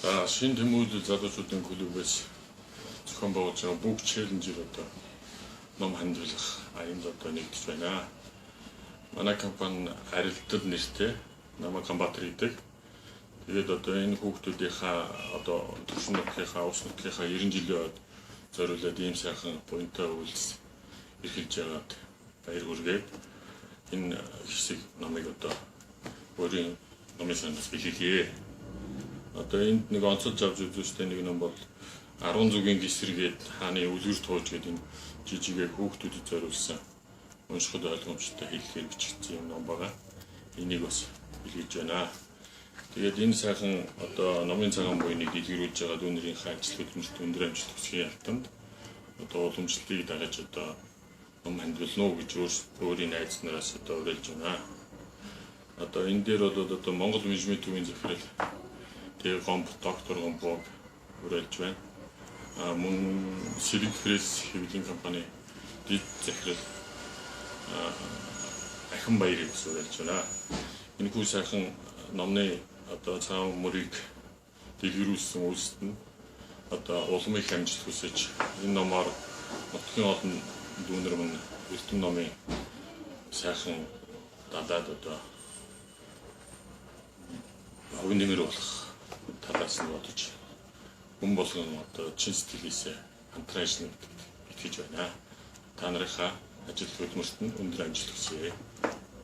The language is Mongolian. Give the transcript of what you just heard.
За шинэ тэмүүлэл залуучуудын клубээс зохион байгуулж байгаа бүх челленжээр одоо ном хандуулах аянд одоо нэгдэж байна. Манай компани харилцал нэртэй намайг Гамбатар гэдэг. Тэгээд одоо энэ хүүхдүүдийнхаа одоо төрсөн нутгийнхаа ус нутгийнхаа 90 жилийн зориулаад ийм сайхан буянтай үйлс эрхэлж байгаад баяр хүргээд энэ хэсэг намайг одоо өөрийн номын санаас бэлгэлье. Одоо энд нэг онцолж авч үзүүстэй нэг ном бол 10 зүгийн гисэргээд хааны үлгэр тууж гэдэг энэ жижигээр хүүхдүүдэд зориулсан уншихад ойлгомжтой хэллэгээр бичигдсэн юм ном байгаа. Энийг бас бэлгэлж байна. Тэгээд энэ сайхан одоо номын цагаан буйныг дэлгэрүүлж байгаа дүүнэрийнхээ ажил хөдөлмөрт өндөр амжилт хүсье алтанд одоо уламжлалтыг дагаж одоо ном хандуулна уу гэж өөрийн найз нараас одоо уриалж байна. Одоо энэ дээр бол одоо Монгол менежмент төвийн захирал тэгээ гомб доктор гомбог уриалж байна. Мөн Сэлэг пресс хэвлэлийн компани дэд захирал Ахын Баярыг уриалж байна. Энэ хүү сайхан номны одоо цаан мөрийг дэлгэрүүлсэн үйлсэд нь одоо улмыг амжилт хүсэж энэ номоор нутгийн олон дүүнер мөн эрдэм номын сайхан дадаад одоо хувь нэмэр болох талаас нь бодож хүн болгон одоо чин сэтгэлээсээ хамтран ажиллана гэдэгт итгэж байна. Та нарынхаа ажил хөдөлмөрт нь өндөр амжилт хүсье.